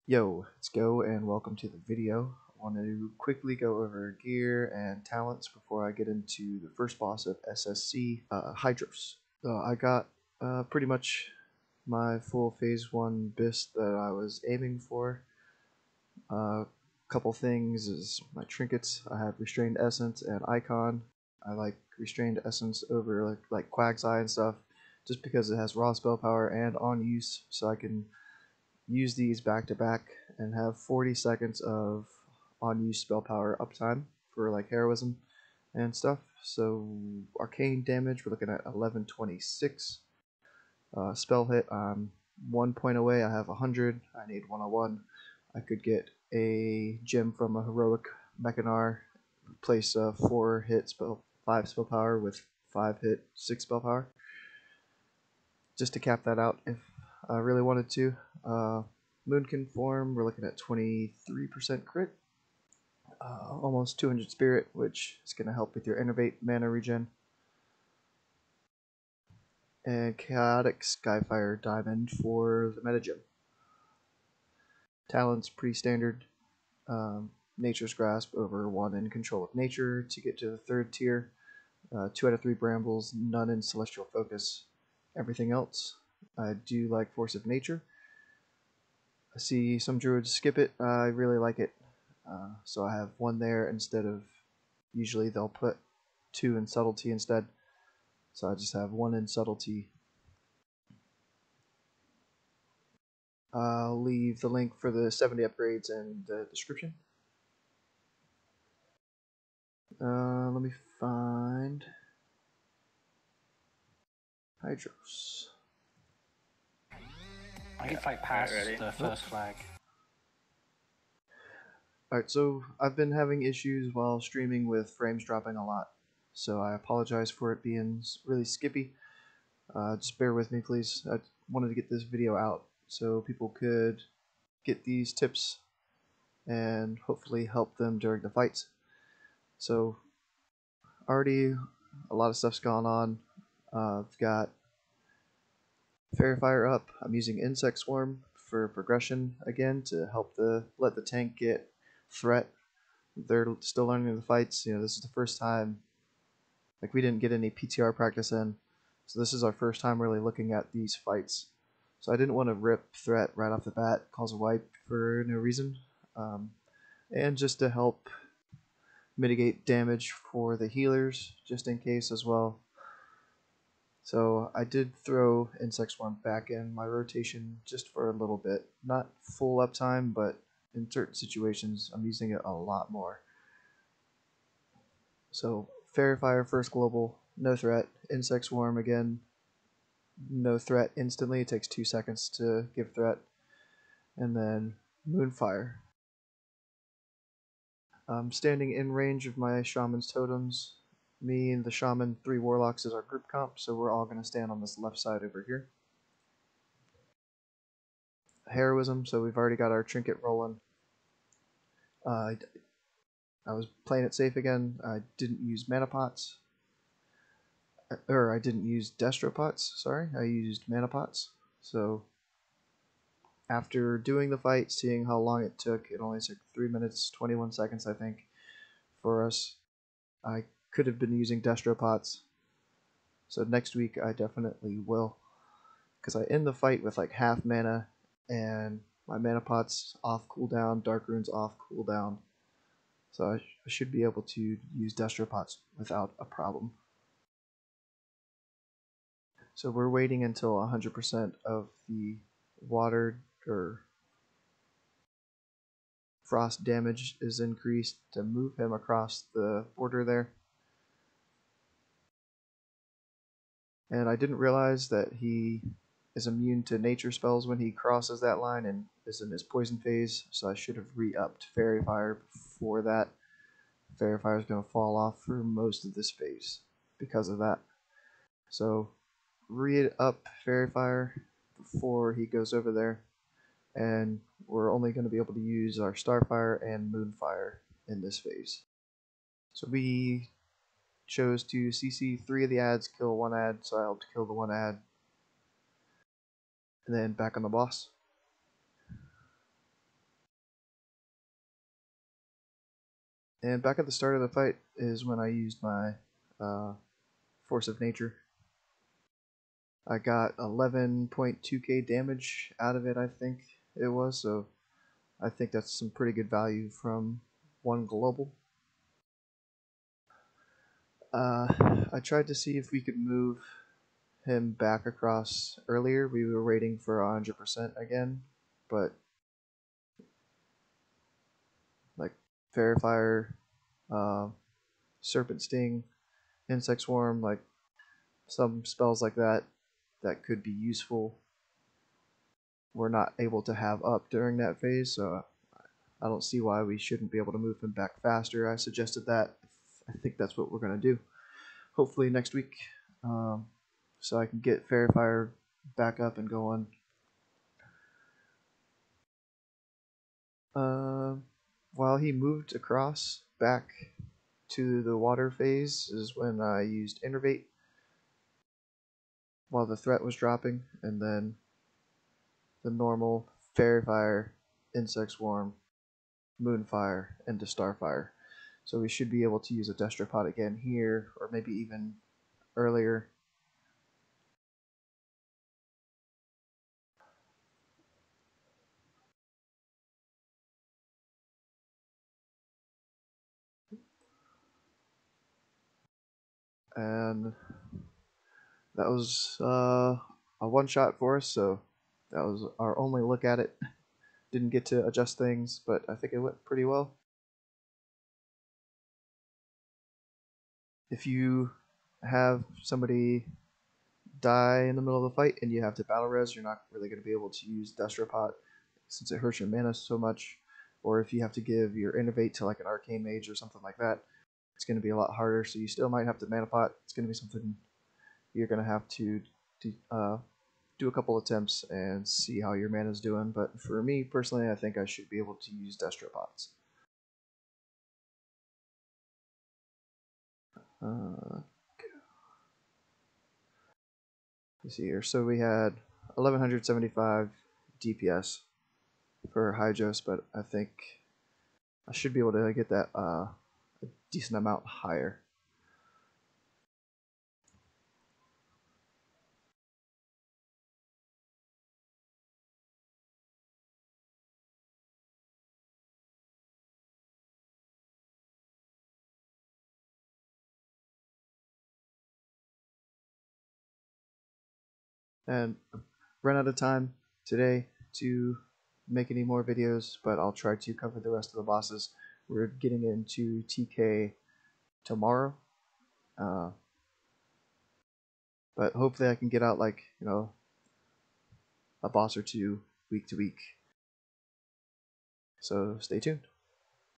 Yo, let's go and welcome to the video. I want to quickly go over gear and talents before I get into the first boss of SSC, Hydross. So I got pretty much my full phase 1 BIS that I was aiming for. Couple things is my trinkets. I have Restrained Essence and Icon. I like Restrained Essence over like Quack's Eye and stuff just because it has raw spell power and on use, so I can use these back to back and have 40 seconds of on use spell power uptime for like heroism and stuff. So arcane damage, we're looking at 1126. Spell hit, I'm 1 point away. I have 100. I need 101. I could get a gem from a heroic Mechanar, replace 4 hit spell, 5 spell power with 5 hit 6 spell power, just to cap that out if I really wanted to. Boomkin form, we're looking at 23% crit, almost 200 spirit, which is going to help with your Innervate mana regen. And Chaotic Skyfire Diamond for the meta gem. Talents pretty standard. Nature's Grasp over 1 in Control of Nature to get to the 3rd tier. 2 out of 3 Brambles, none in Celestial Focus. Everything else, I do like Force of Nature. I see some druids skip it. I really like it. So I have 1 there instead of, usually they'll put 2 in Subtlety instead. So I just have 1 in Subtlety. I'll leave the link for the 70 upgrades in the description. Let me find Hydross. I can fight past the first flag. Alright, so I've been having issues while streaming with frames dropping a lot, so I apologize for it being really skippy. Just bear with me, please. I wanted to get this video out so people could get these tips and hopefully help them during the fights. So already a lot of stuff's gone on. I've got Fairy Fire up. I'm using Insect Swarm for progression again to help let the tank get threat. They're still learning the fights. You know, this is the first time, like, we didn't get any PTR practice in, so this is our first time really looking at these fights. So I didn't want to rip threat right off the bat, cause a wipe for no reason, and just to help mitigate damage for the healers, just in case as well. So I did throw Insect Swarm back in my rotation just for a little bit. Not full uptime, but in certain situations I'm using it a lot more. So Fairy Fire first global, no threat. Insect Swarm again, no threat instantly. It takes 2 seconds to give threat. And then Moonfire. I'm standing in range of my Shaman's totems. Me and the Shaman, 3 Warlocks is our group comp, so we're all going to stand on this left side over here. Heroism, so we've already got our trinket rolling. I was playing it safe again. I didn't use mana pots. Or I didn't use Destro pots, sorry. I used mana pots. So after doing the fight, seeing how long it took, it only took 3 minutes, 21 seconds, I think, for us. I could have been using Destro pots. So next week I definitely will. Because I end the fight with like half mana, and my mana pot's off cooldown, Dark Rune's off cooldown. So I should be able to use Destro pots without a problem. So we're waiting until 100% of the water or frost damage is increased to move him across the border there. And I didn't realize that he is immune to nature spells when he crosses that line and is in his poison phase, so I should have re-upped Fairy Fire before that. Fairy Fire is going to fall off for most of this phase because of that. So re-up Fairy Fire before he goes over there, and we're only going to be able to use our Starfire and Moonfire in this phase. So we chose to CC 3 of the ads, kill 1 ad, so I helped kill the 1 ad. And then back on the boss. And back at the start of the fight is when I used my Force of Nature. I got 11.2k damage out of it, I think it was, so I think that's some pretty good value from one global. I tried to see if we could move him back across earlier. We were waiting for 100% again, but like Fairy Fire, Serpent Sting, Insect Swarm, like some spells like that that could be useful, we're not able to have up during that phase, so I don't see why we shouldn't be able to move him back faster. I suggested that. I think that's what we're going to do. Hopefully next week, so I can get Fairy Fire back up and going. While he moved across back to the water phase is when I used Innervate while the threat was dropping, and then the normal Fairy Fire, Insect Swarm, Moonfire, into Starfire. So we should be able to use a Destropod again here, or maybe even earlier. And that was a one-shot for us, so that was our only look at it. Didn't get to adjust things, but I think it went pretty well. If you have somebody die in the middle of the fight and you have to battle res, you're not really going to be able to use Destropod since it hurts your mana so much. Or if you have to give your Innervate to like an Arcane Mage or something like that, it's going to be a lot harder. So you still might have to mana pot. It's going to be something you're going to have to do a couple attempts and see how your mana's doing. But for me personally, I think I should be able to use Destropods. Let's see here. So we had 1175 DPS for Hydross, but I think I should be able to get that a decent amount higher. And run out of time today to make any more videos, but I'll try to cover the rest of the bosses. We're getting into TK tomorrow, but hopefully I can get out like a boss or two week to week. So stay tuned.